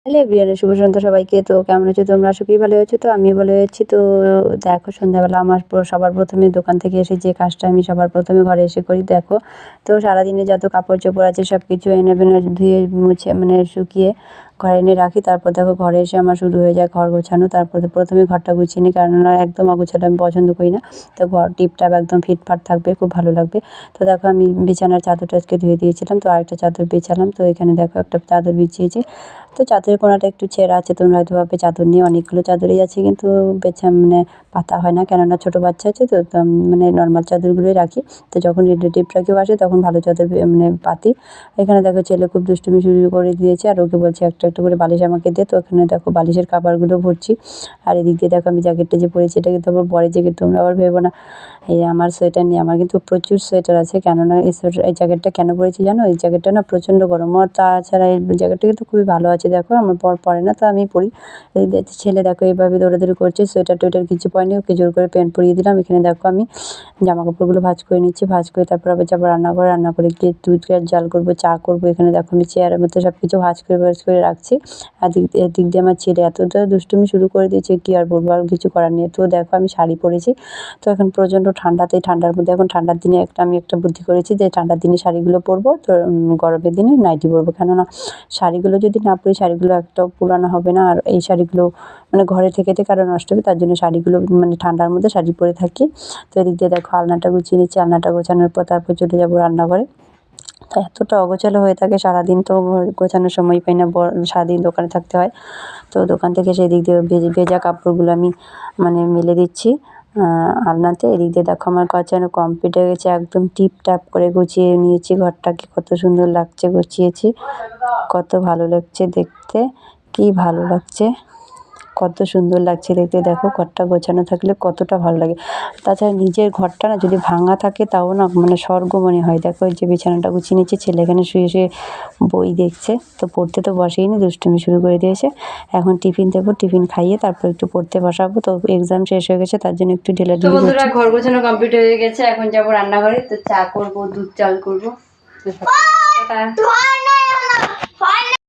Hello everyone, শুভ সন্ধ্যা সবাইকে। তো কেমন আছো তোমরা? আশা করি ভালো আছো। তো আমি ভালো আছি। তো দেখো সন্ধ্যাবেলা আমার সবার প্রথমে দোকান থেকে এসে যে কাজটা আমি সবার প্রথমে ঘরে এসে করি দেখো। তো সারাদিনে যত কাপড় চোপড় আছে সব কিছু এনে বেনে ধুয়ে মুছে মানে শুকিয়ে ঘরে এনে রাখি। তারপর দেখো ঘরে এসে আমার শুরু হয়ে যায় ঘর গোছানো। তারপরে প্রথমে ঘরটা গুছিয়ে নিই, কেননা একদম অগোছালো আমি পছন্দ করি না। তো ঘর টিপটাপ একদম ফিটফাট থাকবে, খুব ভালো লাগবে। তো দেখো আমি বিছানার চাদরটা আজকে ধুয়ে দিয়েছিলাম, তো আরেকটা চাদর বিছালাম। তো এখানে দেখো একটা চাদর বিছিয়েছি। তো চাদরের কোনাটা একটু ছেঁড়া আছে, তোমরা হয়তো ভাববে চাদর নিয়ে অনেকগুলো চাদরই আছে, কিন্তু মানে পাতা হয় না, কেননা ছোটো বাচ্চা আছে। তো মানে নর্মাল চাদরগুলোই রাখি। তো যখন রিলেটিভরা কেউ আসে তখন ভালো চাদর মানে পাতি। এখানে দেখো ছেলে খুব দুষ্টুমি শুরু করে দিয়েছে, আর ওকে বলছে একটা একটা করে বালিশ আমাকে দে। তো এখানে দেখো বালিশের কাভারগুলো ভরছি। আর এদিক দিয়ে দেখো আমি জ্যাকেটটা যে পরেছি এটা কিন্তু আমার বরের জ্যাকেট, তোমরা আবার ভেবো না এই আমার সোয়েটার নিয়ে। আমার কিন্তু প্রচুর সোয়েটার আছে, কেননা এই জ্যাকেটটা কেন পরেছি জানো? এই জ্যাকেটটা না প্রচণ্ড গরম, আর তাছাড়া এই জ্যাকেটটা কিন্তু খুবই ভালো আছে। দেখো আমার বর পরে না, তো আমি পরি। এই ছেলে দেখো এইভাবে দৌড়াদৌড়ি করছে, সোয়েটার টোয়েটার কিছু পরেনি, ওকে জোর করে প্যান্ট পরিয়ে দিলাম। এখানে দেখো আমি জামা কাপড়গুলো ভাঁজ করে নিচ্ছি, ভাঁজ করে তারপর আবার যাবো রান্নাঘরে, রান্না করে গিয়ে দুধ জাল করবো, চা করবো। এখানে দেখো আমি চেয়ারের মধ্যে সব কিছু ভাঁজ করে রাখছি। আর এদিক দিয়ে আমার ছেলে এতটা দুষ্টুমি শুরু করে দিয়েছে, কি আর বলবো, আর কিছু করার নেই। তো দেখো আমি শাড়ি পরেছি। তো এখন প্রচণ্ড ঠান্ডাতে, ঠান্ডার মধ্যে এখন ঠান্ডার দিনে আমি একটা বুদ্ধি করেছি যে ঠান্ডার দিনে শাড়িগুলো পরবো, তো গরমের দিনে নাইটি পরবো। কেননা শাড়িগুলো যদি না পরি শাড়িগুলো একটাও পুরানো হবে না, আর এই শাড়িগুলো মানে ঘরে থেকে আরও নষ্ট হবে। তার জন্য শাড়িগুলো মানে ঠান্ডার মধ্যে শাড়ি পরে থাকি। তো এদিক দিয়ে দেখো আলনাটা গুছিয়ে নিচ্ছি, আলনাটা গোছানোর পর তারপর চলে যাবো রান্নাঘরে। তো এতটা অগোছালো হয়ে থাকে সারাদিন, তো গোছানোর সময় পাই না, সারাদিন দোকানে থাকতে হয়। তো দোকান থেকে সেই দিক দিয়ে ভেজা কাপড়গুলো আমি মানে মেলে দিচ্ছি আলনাতে। এদিক দিয়ে দেখো আমার গোছানো কমপ্লিট হয়ে গেছে, একদম টিপটাপ করে গুছিয়ে নিয়েছি ঘরটাকে। কত সুন্দর লাগছে গুছিয়েছি, কত ভালো লাগছে দেখতে, কি ভালো লাগছে, কত সুন্দর লাগছে দেখতে। দেখো ঘরটা গোছানো থাকলে কতটা ভালো লাগে। তাছাড়া নিজের ঘরটা না যদি ভাঙা থাকে তাও না মানে স্বর্গ মনে হয়। দেখো এই যে বিছানাটা গুছিয়ে নিচ্ছে, ছেলে এখানে শুয়ে শুয়ে বই দেখছে। তো পড়তে তো বসেইনি, দুষ্টুমি শুরু করে দিয়েছে। এখন টিফিন দেবো, টিফিন খাইয়ে তারপর একটু পড়তে বসাবো। তো এক্সাম শেষ হয়ে গেছে, তার জন্য একটু ঢিলাঢিলি করছি। বন্ধুরা ঘর গোছানো কমপ্লিট হয়ে গেছে, এখন যাবো রান্নাঘরে। তো চা করবো, দুধ চাল করবো।